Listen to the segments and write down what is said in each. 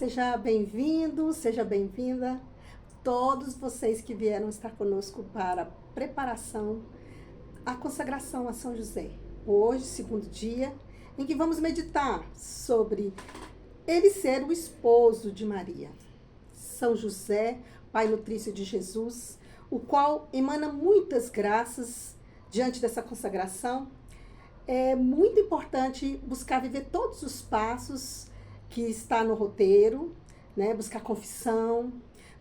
Seja bem-vindo, seja bem-vinda, todos vocês que vieram estar conosco para a preparação, a consagração a São José. Hoje, segundo dia, em que vamos meditar sobre ele ser o esposo de Maria. São José, pai nutrício de Jesus, o qual emana muitas graças diante dessa consagração. É muito importante buscar viver todos os passos que está no roteiro, né? Buscar confissão,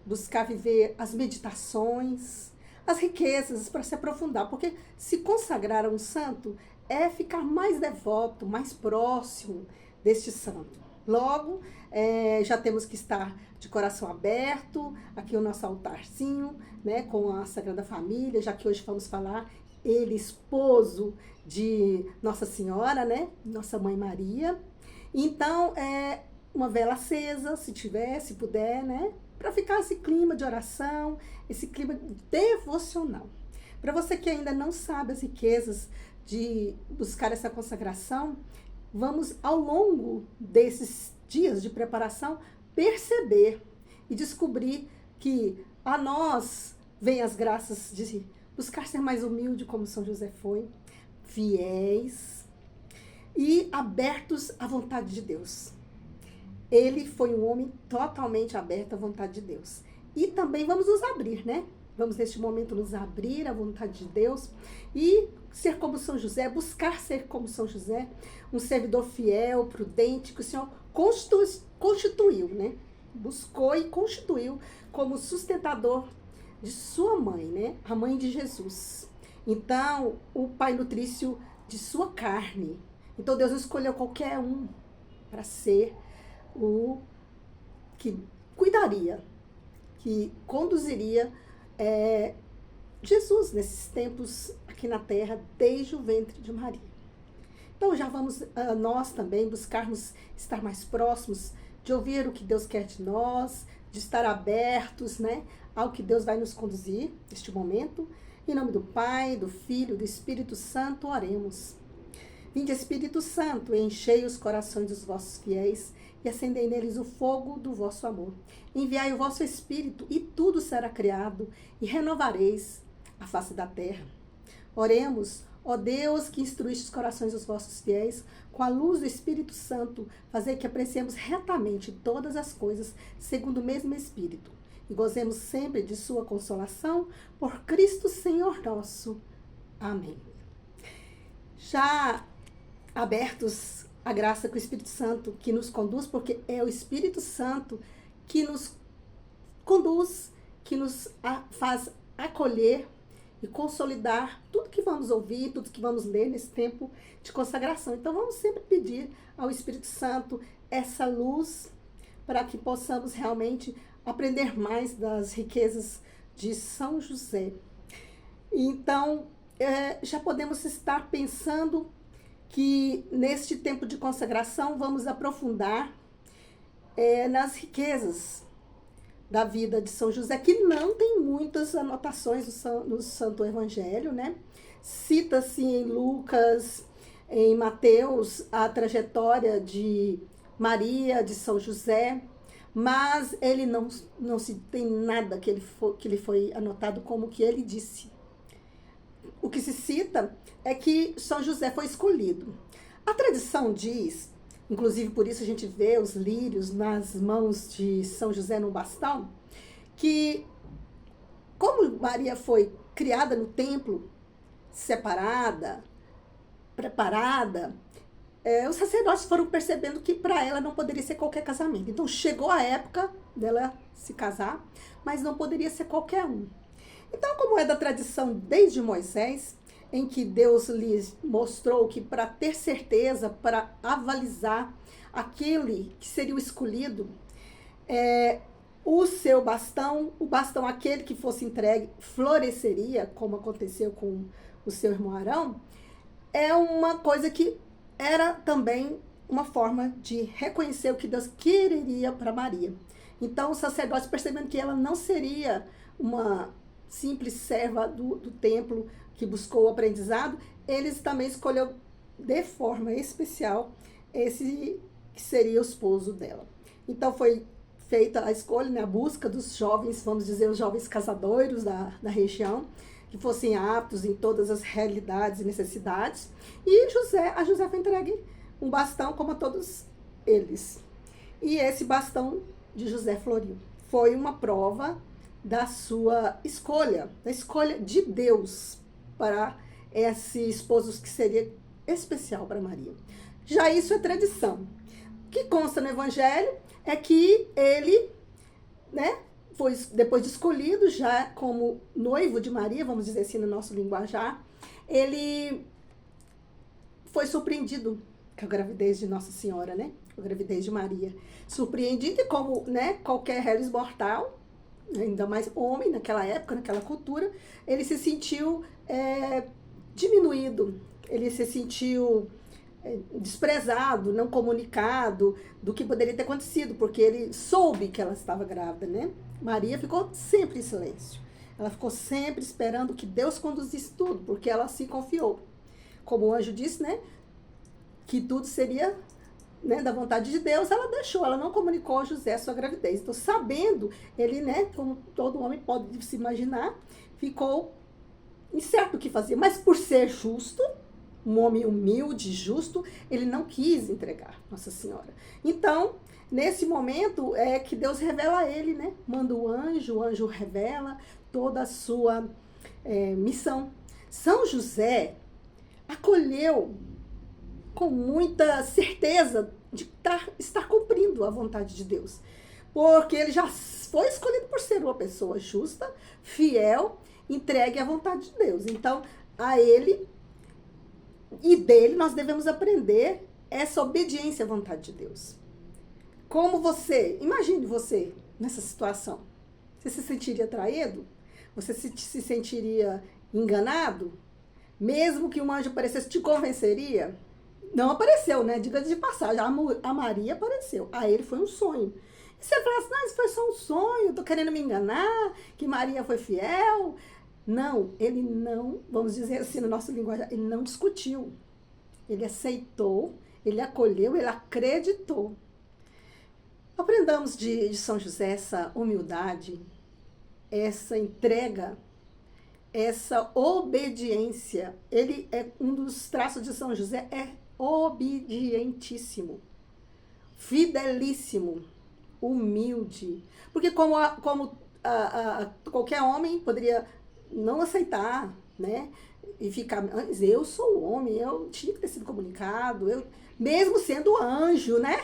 buscar viver as meditações, as riquezas para se aprofundar, porque se consagrar a um santo é ficar mais devoto, mais próximo deste santo. Logo, já temos que estar de coração aberto, aqui o nosso altarzinho, né, com a Sagrada Família, já que hoje vamos falar ele esposo de Nossa Senhora, né, Nossa Mãe Maria. Então, uma vela acesa, se tiver, se puder, né, para ficar esse clima de oração, esse clima devocional. Para você que ainda não sabe as riquezas de buscar essa consagração, vamos, ao longo desses dias de preparação, perceber e descobrir que a nós vêm as graças de buscar ser mais humilde, como São José foi, fiéis e abertos à vontade de Deus. Ele foi um homem totalmente aberto à vontade de Deus. E também vamos nos abrir, né? Vamos neste momento nos abrir à vontade de Deus e ser como São José, buscar ser como São José, um servidor fiel, prudente, que o Senhor constituiu, né? Buscou e constituiu como sustentador de sua mãe, né? A mãe de Jesus. Então, o pai nutrício de sua carne. Então, Deus não escolheu qualquer um para ser o que cuidaria, que conduziria Jesus nesses tempos aqui na terra, desde o ventre de Maria. Então, já vamos nós também buscarmos estar mais próximos de ouvir o que Deus quer de nós, de estar abertos, né, ao que Deus vai nos conduzir neste momento. Em nome do Pai, do Filho, do Espírito Santo, oremos. Vinde, Espírito Santo, enchei os corações dos vossos fiéis e acendei neles o fogo do vosso amor. Enviai o vosso Espírito e tudo será criado e renovareis a face da terra. Oremos, ó Deus, que instruíste os corações dos vossos fiéis, com a luz do Espírito Santo, fazei que apreciemos retamente todas as coisas, segundo o mesmo Espírito, e gozemos sempre de sua consolação, por Cristo Senhor nosso. Amém. Já abertos à graça com o Espírito Santo, que nos conduz, porque é o Espírito Santo que nos conduz, que nos faz acolher e consolidar tudo que vamos ouvir, tudo que vamos ler nesse tempo de consagração. Então, vamos sempre pedir ao Espírito Santo essa luz para que possamos realmente aprender mais das riquezas de São José. Então, já podemos estar pensando que neste tempo de consagração vamos aprofundar nas riquezas da vida de São José, que não tem muitas anotações no Santo Evangelho, né? Cita-se em Lucas, em Mateus, a trajetória de Maria, de São José, mas ele não se tem nada que lhe foi anotado como que ele disse. O que se cita é que São José foi escolhido. A tradição diz, inclusive por isso a gente vê os lírios nas mãos de São José no bastão, que como Maria foi criada no templo, separada, preparada, os sacerdotes foram percebendo que para ela não poderia ser qualquer casamento. Então chegou a época dela se casar, mas não poderia ser qualquer um. Então, como é da tradição desde Moisés, em que Deus lhes mostrou que para ter certeza, para avalizar aquele que seria o escolhido, o seu bastão, o bastão aquele que fosse entregue, floresceria, como aconteceu com o seu irmão Arão, é uma coisa que era também uma forma de reconhecer o que Deus quereria para Maria. Então, os sacerdotes, percebendo que ela não seria uma simples serva do templo que buscou o aprendizado, eles também escolheram de forma especial esse que seria o esposo dela. Então foi feita a escolha, né, a busca dos jovens, vamos dizer, os jovens casadoiros da região, que fossem aptos em todas as realidades e necessidades. E a José foi entregue um bastão como a todos eles. E esse bastão de José floriu. Foi uma prova da sua escolha, da escolha de Deus para esse esposo que seria especial para Maria. Já isso é tradição. O que consta no Evangelho é que ele, né, foi depois de escolhido já como noivo de Maria, vamos dizer assim no nosso linguajar, ele foi surpreendido com a gravidez de Nossa Senhora, né? Com a gravidez de Maria. Surpreendido e como, né, qualquer réis mortal, ainda mais homem naquela época, naquela cultura, ele se sentiu diminuído, ele se sentiu desprezado, não comunicado do que poderia ter acontecido, porque ele soube que ela estava grávida, né? Maria ficou sempre em silêncio. Ela ficou sempre esperando que Deus conduzisse tudo, porque ela se confiou. Como o anjo disse, né? Que tudo seria, né, da vontade de Deus, ela deixou, ela não comunicou a José a sua gravidez. Então, sabendo, ele, né, como todo homem pode se imaginar, ficou incerto o que fazer. Mas por ser justo, um homem humilde, justo, ele não quis entregar Nossa Senhora. Então, nesse momento é que Deus revela a ele, né? Manda o anjo revela toda a sua missão. São José acolheu com muita certeza de estar cumprindo a vontade de Deus. Porque ele já foi escolhido por ser uma pessoa justa, fiel, entregue à vontade de Deus. Então, a ele e dele nós devemos aprender essa obediência à vontade de Deus. Como imagine você nessa situação. Você se sentiria traído? Você se sentiria enganado? Mesmo que um anjo aparecesse, te convenceria? Não apareceu, né? Diga de passagem, a Maria apareceu. A ele foi um sonho. E você fala assim, não, isso foi só um sonho, tô querendo me enganar, que Maria foi fiel. Não, ele não, vamos dizer assim no nosso linguagem, ele não discutiu. Ele aceitou, ele acolheu, ele acreditou. Aprendamos de São José essa humildade, essa entrega, essa obediência. Ele é um dos traços de São José, é obedientíssimo, fidelíssimo, humilde. Porque como qualquer homem poderia não aceitar, né? E ficar, mas eu sou o homem, eu tinha que ter sido comunicado, mesmo sendo anjo, né?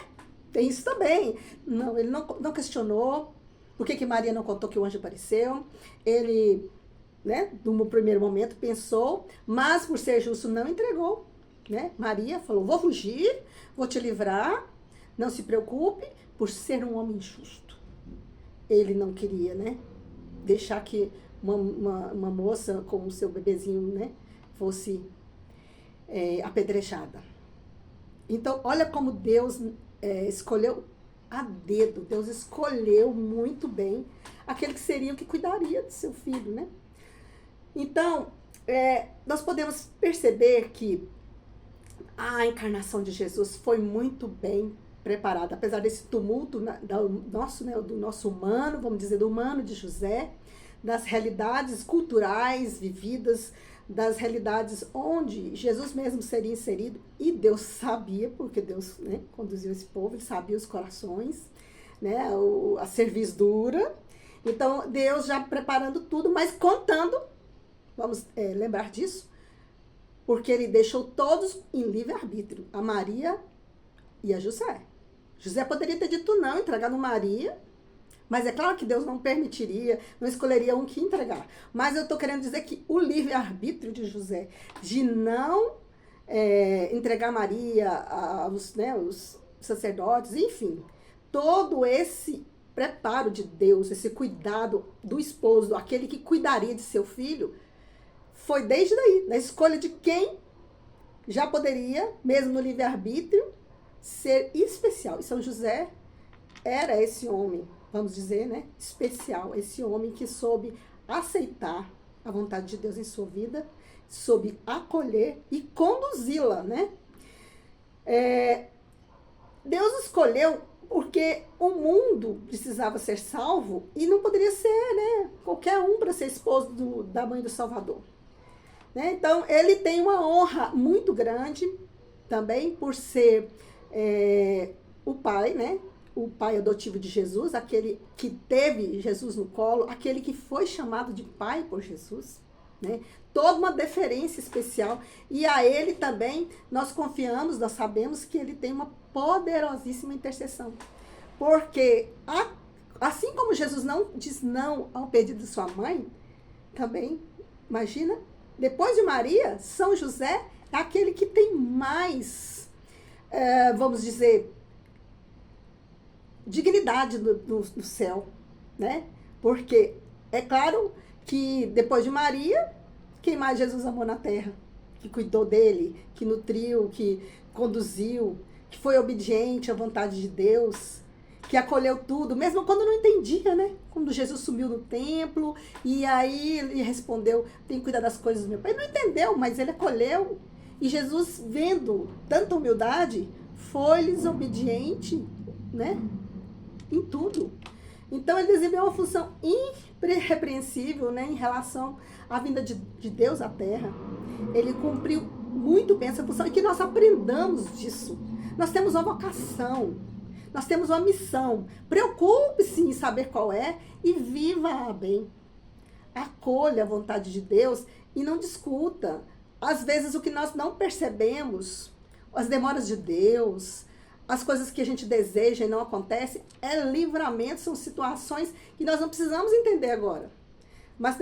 Tem isso também. Não, ele não questionou por que Maria não contou que o anjo apareceu. Ele, né, no primeiro momento pensou, mas por ser justo não entregou, né? Maria falou, vou fugir, vou te livrar, não se preocupe, por ser um homem justo. Ele não queria, né, deixar que uma moça com o seu bebezinho, né, fosse apedrejada. Então, olha como Deus escolheu a dedo. Deus escolheu muito bem aquele que seria o que cuidaria de seu filho, né? Então, nós podemos perceber que a encarnação de Jesus foi muito bem preparada, apesar desse tumulto do nosso humano, vamos dizer, do humano de José, das realidades culturais vividas, das realidades onde Jesus mesmo seria inserido, e Deus sabia, porque Deus, né, conduziu esse povo, ele sabia os corações, né, a servidura. Então, Deus já preparando tudo, mas contando, vamos lembrar disso, porque ele deixou todos em livre-arbítrio, a Maria e a José. José poderia ter dito não, entregado Maria, mas é claro que Deus não permitiria, não escolheria um que entregar. Mas eu estou querendo dizer que o livre-arbítrio de José, de não entregar Maria aos, né, os sacerdotes, enfim, todo esse preparo de Deus, esse cuidado do esposo, aquele que cuidaria de seu filho, foi desde daí, na escolha de quem já poderia, mesmo no livre-arbítrio, ser especial. E São José era esse homem, vamos dizer, né, especial, esse homem que soube aceitar a vontade de Deus em sua vida, soube acolher e conduzi-la, né? Deus escolheu porque o mundo precisava ser salvo e não poderia ser, né, qualquer um para ser esposo da mãe do Salvador. Né? Então, ele tem uma honra muito grande também por ser o pai, né? O pai adotivo de Jesus, aquele que teve Jesus no colo, aquele que foi chamado de pai por Jesus. Né? Toda uma deferência especial. E a ele também nós confiamos, nós sabemos que ele tem uma poderosíssima intercessão. Porque assim como Jesus não diz não ao pedido de sua mãe, também, imagina, depois de Maria, São José é aquele que tem mais, vamos dizer, dignidade no céu, né? Porque é claro que depois de Maria, quem mais Jesus amou na terra? Que cuidou dele, que nutriu, que conduziu, que foi obediente à vontade de Deus, que acolheu tudo, mesmo quando não entendia, né? Quando Jesus sumiu no templo, e aí ele respondeu, tem que cuidar das coisas do meu pai. Ele não entendeu, mas ele acolheu. E Jesus, vendo tanta humildade, foi-lhes obediente, né? Em tudo. Então ele desempenhou uma função irrepreensível, né? Em relação à vinda de Deus à Terra. Ele cumpriu muito bem essa função, e que nós aprendamos disso. Nós temos uma vocação. Nós temos uma missão. Preocupe-se em saber qual é e viva-a bem. Acolha a vontade de Deus e não discuta. Às vezes o que nós não percebemos, as demoras de Deus, as coisas que a gente deseja e não acontece, é livramento, são situações que nós não precisamos entender agora. Mas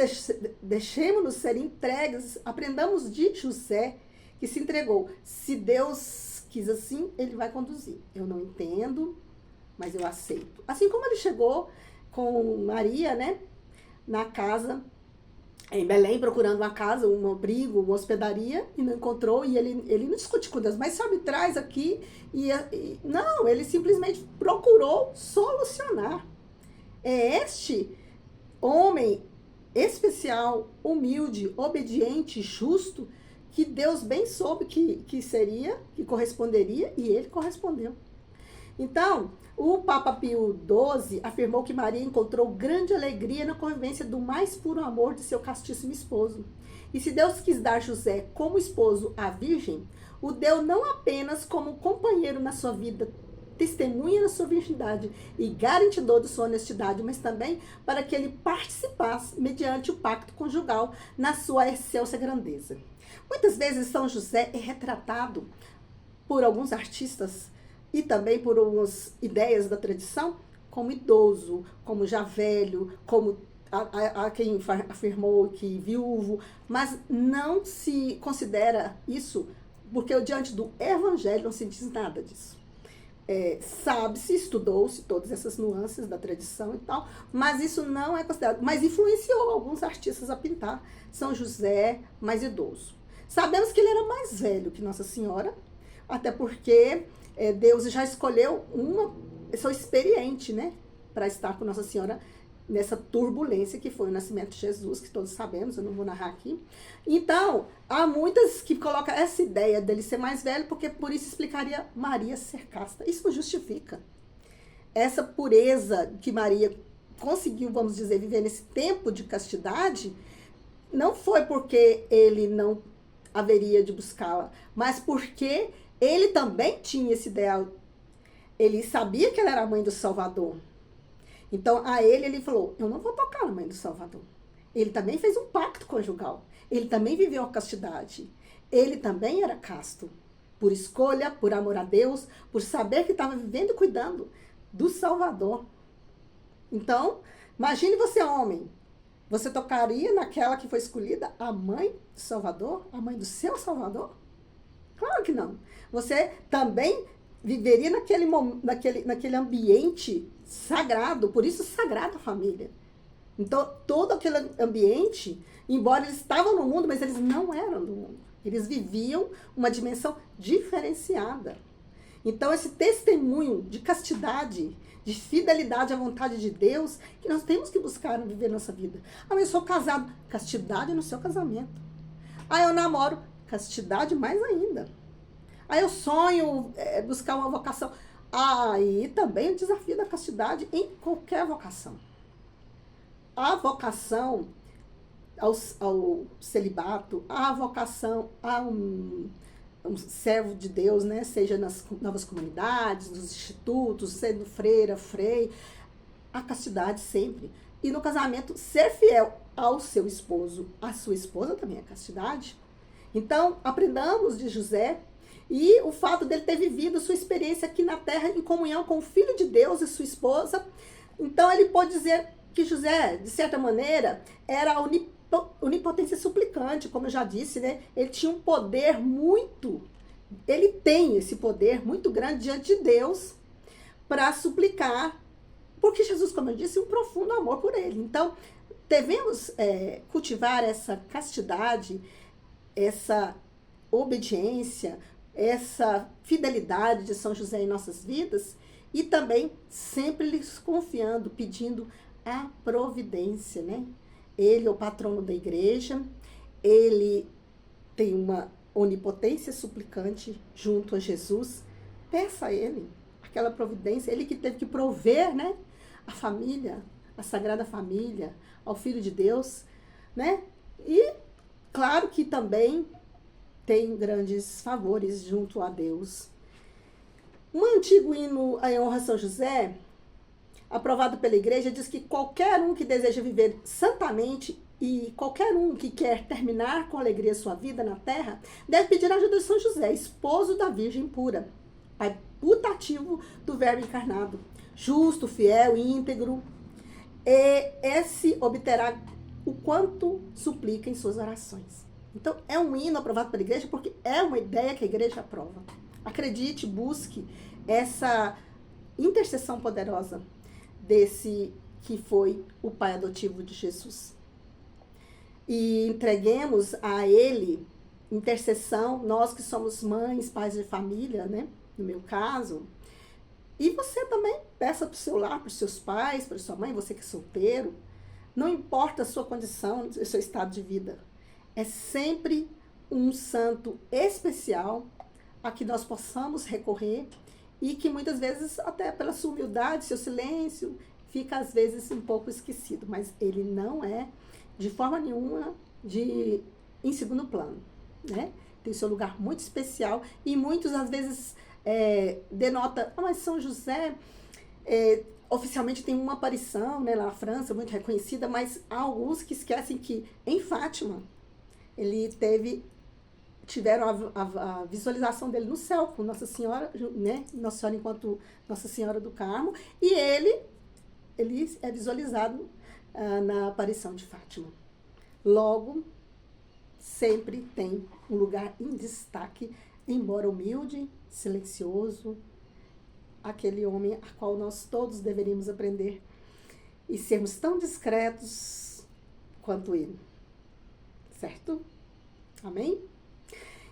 deixemos-nos ser entregues, aprendamos de José, que se entregou. Se Deus quis assim, ele vai conduzir. Eu não entendo, mas eu aceito. Assim como ele chegou com Maria, né, na casa, em Belém, procurando uma casa, um abrigo, uma hospedaria, e não encontrou, e ele não discute com Deus, mas só me traz aqui, não, ele simplesmente procurou solucionar. É este homem especial, humilde, obediente, justo, que Deus bem soube que seria, que corresponderia, e ele correspondeu. Então, o Papa Pio XII afirmou que Maria encontrou grande alegria na convivência do mais puro amor de seu castíssimo esposo. E se Deus quis dar José como esposo à Virgem, o deu não apenas como companheiro na sua vida, testemunha da sua virgindade e garantidor de sua honestidade, mas também para que ele participasse, mediante o pacto conjugal, na sua excelsa grandeza. Muitas vezes São José é retratado por alguns artistas e também por algumas ideias da tradição, como idoso, como já velho, como a quem afirmou que viúvo, mas não se considera isso, porque diante do Evangelho não se diz nada disso. Sabe-se, estudou-se todas essas nuances da tradição e tal, mas isso não é considerado, mas influenciou alguns artistas a pintar São José mais idoso. Sabemos que ele era mais velho que Nossa Senhora, até porque Deus já escolheu uma pessoa experiente, né, para estar com Nossa Senhora nessa turbulência que foi o nascimento de Jesus, que todos sabemos, eu não vou narrar aqui. Então, há muitas que colocam essa ideia dele ser mais velho, porque por isso explicaria Maria ser casta. Isso não justifica. Essa pureza que Maria conseguiu, vamos dizer, viver nesse tempo de castidade, não foi porque ele não haveria de buscá-la, mas porque ele também tinha esse ideal. Ele sabia que ela era a mãe do Salvador. Então, a ele falou, eu não vou tocar na mãe do Salvador. Ele também fez um pacto conjugal. Ele também viveu a castidade. Ele também era casto. Por escolha, por amor a Deus, por saber que estava vivendo e cuidando do Salvador. Então, imagine você, homem. Você tocaria naquela que foi escolhida, a mãe do Salvador? A mãe do seu Salvador? Claro que não. Você também viveria naquele ambiente sagrado, por isso sagrada a família. Então, todo aquele ambiente, embora eles estavam no mundo, mas eles não eram do mundo. Eles viviam uma dimensão diferenciada. Então, esse testemunho de castidade, de fidelidade à vontade de Deus, que nós temos que buscar viver nossa vida. Ah, eu sou casado. Castidade no seu casamento. Ah, eu namoro. Castidade mais ainda. Ah, eu sonho buscar uma vocação. Aí também o desafio da castidade em qualquer vocação. A vocação ao celibato, a vocação a um servo de Deus, né? Seja nas novas comunidades, nos institutos, sendo freira, frei, a castidade sempre. E no casamento, ser fiel ao seu esposo, a sua esposa também é castidade. Então, aprendamos de José e o fato dele ter vivido sua experiência aqui na terra em comunhão com o Filho de Deus e sua esposa. Então, ele pode dizer que José, de certa maneira, era a onipotência suplicante, como eu já disse, né? Ele tinha um poder ele tem esse poder muito grande diante de Deus para suplicar, porque Jesus, como eu disse, um profundo amor por ele. Então, devemos cultivar essa castidade, essa obediência, essa fidelidade de São José em nossas vidas e também sempre lhes confiando, pedindo a providência, né? Ele é o patrono da igreja, ele tem uma onipotência suplicante junto a Jesus. Peça a ele aquela providência, ele que teve que prover, né? A família, a Sagrada Família, ao Filho de Deus, né? E claro que também tem grandes favores junto a Deus. Um antigo hino em honra a São José, aprovado pela igreja, diz que qualquer um que deseja viver santamente e qualquer um que quer terminar com alegria sua vida na terra, deve pedir a ajuda de São José, esposo da Virgem pura, pai putativo do Verbo encarnado, justo, fiel, íntegro, e esse obterá o quanto suplica em suas orações. Então, é um hino aprovado pela igreja porque é uma ideia que a igreja aprova. Acredite, busque essa intercessão poderosa desse que foi o pai adotivo de Jesus. E entreguemos a ele intercessão, nós que somos mães, pais de família, né? No meu caso. E você também peça para o seu lar, para os seus pais, para sua mãe, você que é solteiro. Não importa a sua condição, o seu estado de vida. É sempre um santo especial a que nós possamos recorrer e que muitas vezes, até pela sua humildade, seu silêncio, fica às vezes um pouco esquecido. Mas ele não é, de forma nenhuma, em segundo plano, né? Tem seu lugar muito especial e muitos, às vezes, denota, mas São José oficialmente tem uma aparição, né, lá na França, muito reconhecida, mas há alguns que esquecem que em Fátima ele tiveram a visualização dele no céu com Nossa Senhora, né, Nossa Senhora enquanto Nossa Senhora do Carmo, e ele é visualizado na aparição de Fátima. Logo, sempre tem um lugar em destaque, embora humilde, silencioso, aquele homem a qual nós todos deveríamos aprender e sermos tão discretos quanto ele. Certo? Amém?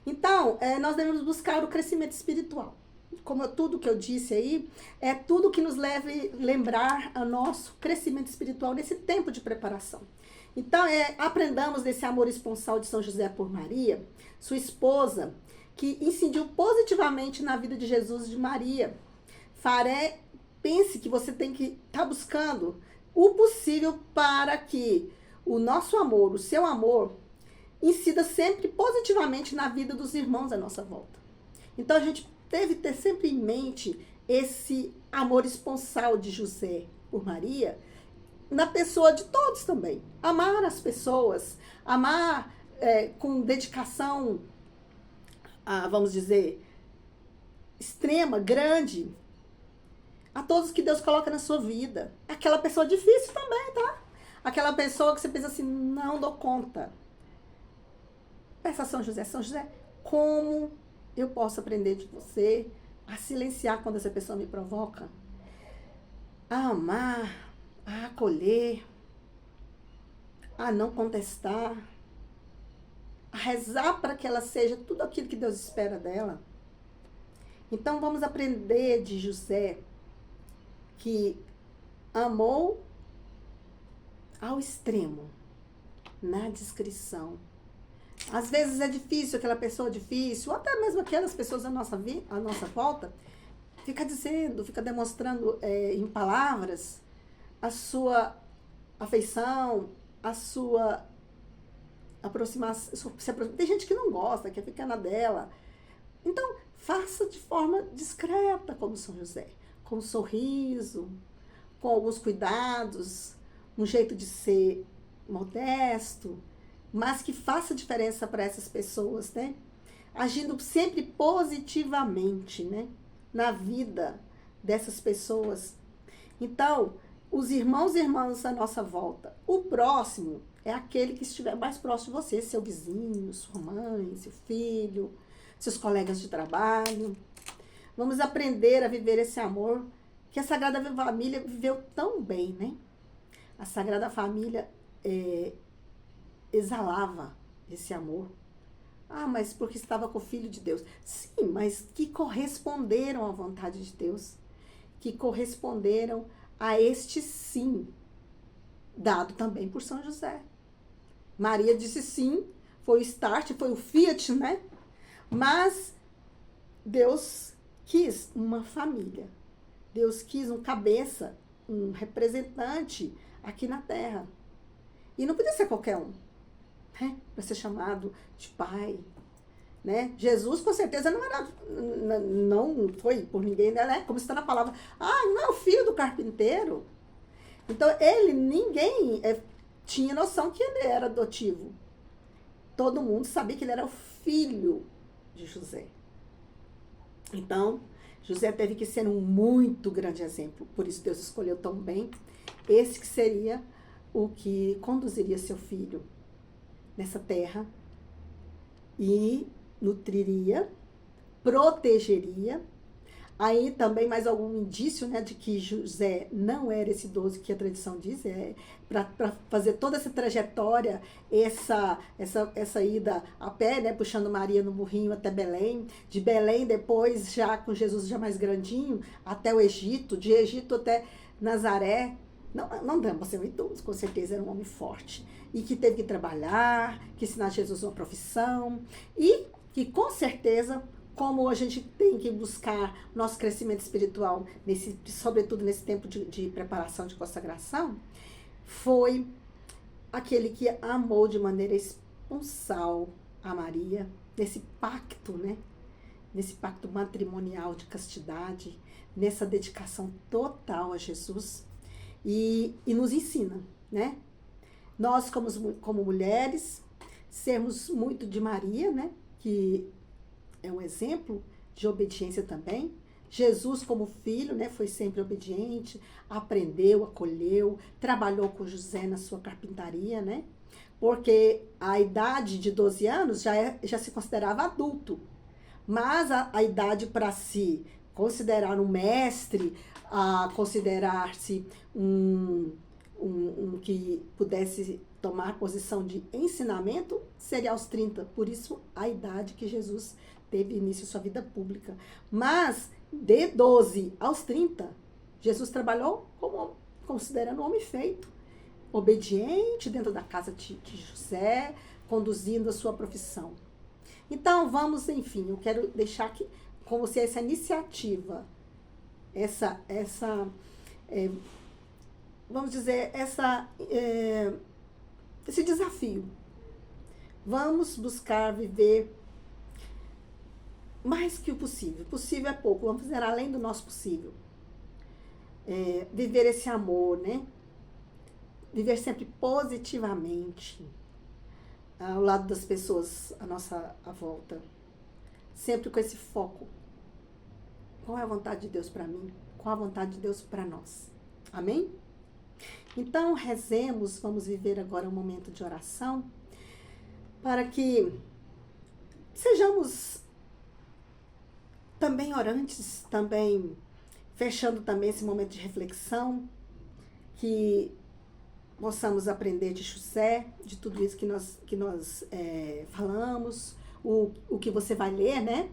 Então, nós devemos buscar o crescimento espiritual. Como tudo que eu disse aí, é tudo que nos leve a lembrar o nosso crescimento espiritual nesse tempo de preparação. Então, aprendamos desse amor esponsal de São José por Maria, sua esposa, que incidiu positivamente na vida de Jesus e de Maria. Pense que você tem que estar buscando o possível para que o nosso amor, o seu amor, incida sempre positivamente na vida dos irmãos à nossa volta. Então, a gente deve ter sempre em mente esse amor esponsal de José por Maria, na pessoa de todos também. Amar as pessoas, amar com dedicação, vamos dizer, extrema, grande, a todos que Deus coloca na sua vida. Aquela pessoa difícil também, tá? Aquela pessoa que você pensa assim, não dou conta. Peça a São José, como eu posso aprender de você a silenciar quando essa pessoa me provoca? A amar, a acolher, a não contestar, a rezar para que ela seja tudo aquilo que Deus espera dela. Então vamos aprender de José, que amou ao extremo, na discrição. Às vezes é difícil, aquela pessoa difícil, ou até mesmo aquelas pessoas à nossa volta, fica dizendo, fica demonstrando em palavras a sua afeição, a sua aproximação. Tem gente que não gosta, quer ficar na dela. Então, faça de forma discreta, como São José, com um sorriso, com alguns cuidados, um jeito de ser modesto, mas que faça diferença para essas pessoas, né? Agindo sempre positivamente, né? Na vida dessas pessoas. Então, os irmãos e irmãs à nossa volta. O próximo é aquele que estiver mais próximo de você, seu vizinho, sua mãe, seu filho, seus colegas de trabalho. Vamos aprender a viver esse amor que a Sagrada Família viveu tão bem, né? A Sagrada Família exalava esse amor. Ah, mas porque estava com o Filho de Deus. Sim, mas que corresponderam à vontade de Deus. Que corresponderam a este sim, dado também por São José. Maria disse sim, foi o start, foi o fiat, né? Mas Deus quis uma família. Deus quis um cabeça, um representante aqui na Terra. E não podia ser qualquer um, né? Para ser chamado de pai, né? Jesus, com certeza, não foi por ninguém, né? Como está na palavra. Ah, não é o filho do carpinteiro. Então, ninguém tinha noção que ele era adotivo. Todo mundo sabia que ele era o filho de José. Então, José teve que ser um muito grande exemplo. Por isso Deus escolheu tão bem esse que seria o que conduziria seu filho nessa terra e nutriria, protegeria. Aí também mais algum indício, né, de que José não era esse idoso que a tradição diz, para fazer toda essa trajetória, essa ida a pé, né, puxando Maria no burrinho até Belém, de Belém depois, já com Jesus já mais grandinho, até o Egito, de Egito até Nazaré. Não dá para ser um idoso, com certeza era um homem forte, e que teve que trabalhar, que ensinar Jesus uma profissão, e que com certeza, como a gente tem que buscar nosso crescimento espiritual, sobretudo nesse tempo de preparação, de consagração, foi aquele que amou de maneira esponsal a Maria, nesse pacto, né? Nesse pacto matrimonial de castidade, nessa dedicação total a Jesus, e nos ensina, né? Nós, como mulheres, sermos muito de Maria, né? Que é um exemplo de obediência também. Jesus, como filho, né, foi sempre obediente, aprendeu, acolheu, trabalhou com José na sua carpintaria, né? Porque a idade de 12 anos já se considerava adulto. Mas a idade para se considerar um mestre, a considerar-se um que pudesse tomar posição de ensinamento, seria aos 30. Por isso, a idade que Jesus teve início à sua vida pública. Mas, de 12 aos 30, Jesus trabalhou como considerando um homem feito, obediente dentro da casa de José, conduzindo a sua profissão. Então, vamos, enfim, eu quero deixar aqui com você essa iniciativa, vamos dizer, esse desafio. Vamos buscar viver mais que o possível. Possível é pouco, vamos fazer além do nosso possível. Viver esse amor, né? Viver sempre positivamente, ao lado das pessoas à volta. Sempre com esse foco. Qual é a vontade de Deus para mim? Qual a vontade de Deus para nós? Amém? Então, rezemos, vamos viver agora um momento de oração, para que sejamos também orantes, também fechando também esse momento de reflexão, que possamos aprender de José, de tudo isso que nós falamos, o que você vai ler, né?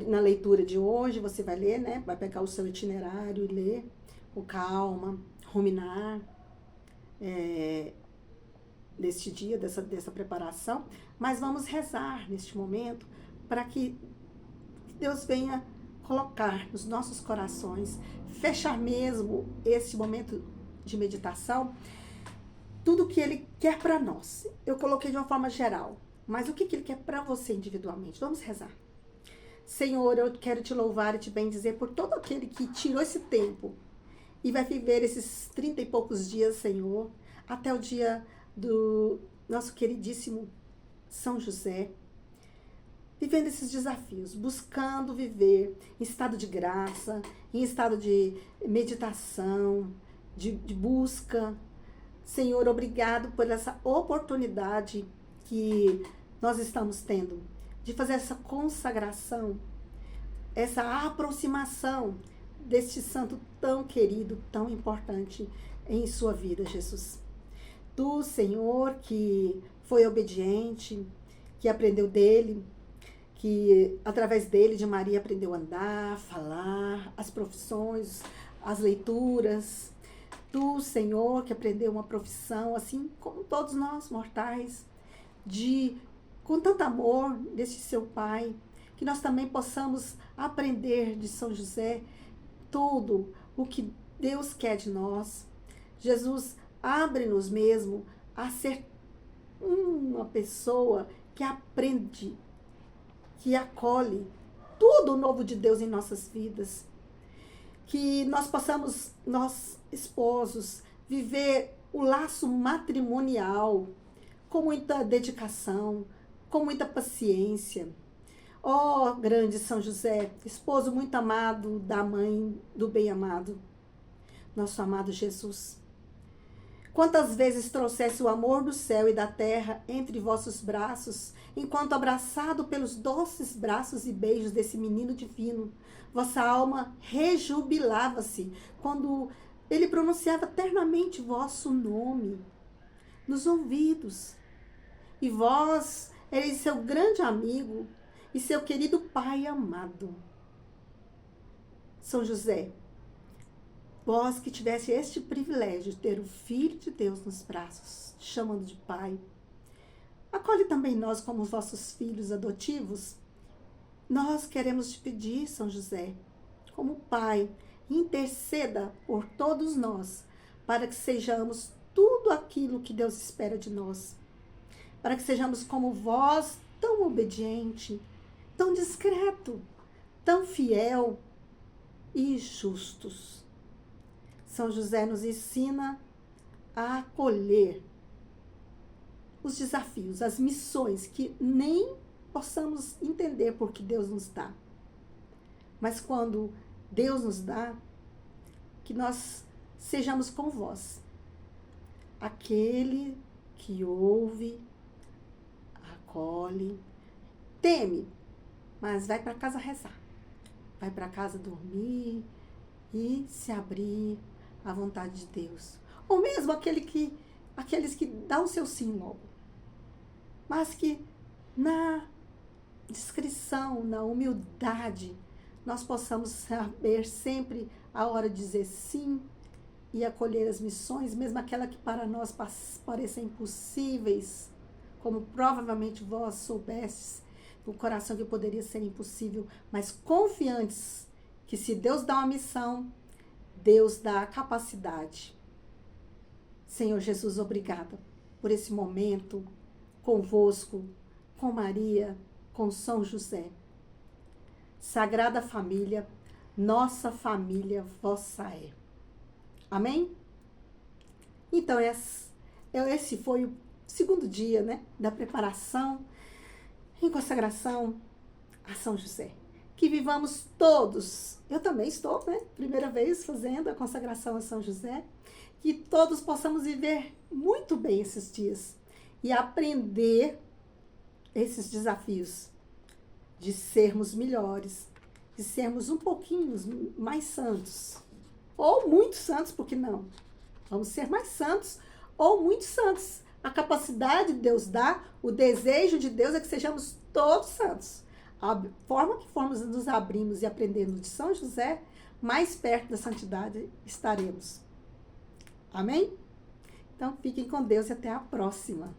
Na leitura de hoje, você vai ler, né? Vai pegar o seu itinerário e ler com calma, ruminar neste dia, dessa preparação. Mas vamos rezar neste momento para que Deus venha colocar nos nossos corações, fechar mesmo esse momento de meditação, tudo que Ele quer para nós. Eu coloquei de uma forma geral, mas o que Ele quer para você individualmente? Vamos rezar. Senhor, eu quero te louvar e te bendizer por todo aquele que tirou esse tempo e vai viver esses 30 e poucos dias, Senhor, até o dia do nosso queridíssimo São José, vivendo esses desafios, buscando viver em estado de graça, em estado de meditação, de busca. Senhor, obrigado por essa oportunidade que nós estamos tendo de fazer essa consagração, essa aproximação deste santo tão querido, tão importante em sua vida, Jesus. Tu, Senhor, que foi obediente, que aprendeu dele, que através dele, de Maria, aprendeu a andar, falar, as profissões, as leituras. Tu, Senhor, que aprendeu uma profissão, assim como todos nós, mortais, com tanto amor deste seu Pai, que nós também possamos aprender de São José tudo o que Deus quer de nós. Jesus, abre-nos mesmo a ser uma pessoa que aprende, que acolhe tudo o novo de Deus em nossas vidas. Que nós possamos, nós esposos, viver o laço matrimonial com muita dedicação, com muita paciência. Ó grande São José, esposo muito amado da mãe do bem-amado, nosso amado Jesus. Quantas vezes trouxesse o amor do céu e da terra entre vossos braços, enquanto abraçado pelos doces braços e beijos desse menino divino, vossa alma rejubilava-se quando ele pronunciava ternamente vosso nome nos ouvidos. E vós eres seu grande amigo e seu querido Pai amado. São José, vós que tivesse este privilégio de ter o Filho de Deus nos braços, chamando de Pai, acolhe também nós como vossos filhos adotivos. Nós queremos te pedir, São José, como Pai, interceda por todos nós, para que sejamos tudo aquilo que Deus espera de nós. Para que sejamos como vós, tão obediente, tão discreto, tão fiel e justos. São José nos ensina a acolher os desafios, as missões que nem possamos entender por que Deus nos dá. Mas quando Deus nos dá, que nós sejamos com vós. Aquele que ouve, acolhe, teme, mas vai para casa rezar. Vai para casa dormir e se abrir à vontade de Deus. Ou mesmo aqueles que dão o seu sim logo. Mas que na discrição, na humildade, nós possamos saber sempre a hora de dizer sim e acolher as missões, mesmo aquelas que para nós parecem impossíveis, como provavelmente vós soubestes, no coração que poderia ser impossível, mas confiantes que se Deus dá uma missão, Deus dá a capacidade. Senhor Jesus, obrigada por esse momento convosco, com Maria, com São José. Sagrada Família, nossa família vossa é. Amém? Então, esse foi o segundo dia, da preparação em consagração a São José. Que vivamos todos, eu também estou, primeira vez fazendo a consagração a São José, que todos possamos viver muito bem esses dias e aprender esses desafios de sermos melhores, de sermos um pouquinho mais santos, ou muito santos, por que não? Vamos ser mais santos ou muito santos. A capacidade de Deus dá, o desejo de Deus é que sejamos todos santos. A forma que formos nos abrimos e aprendendo de São José, mais perto da santidade estaremos. Amém? Então, fiquem com Deus e até a próxima.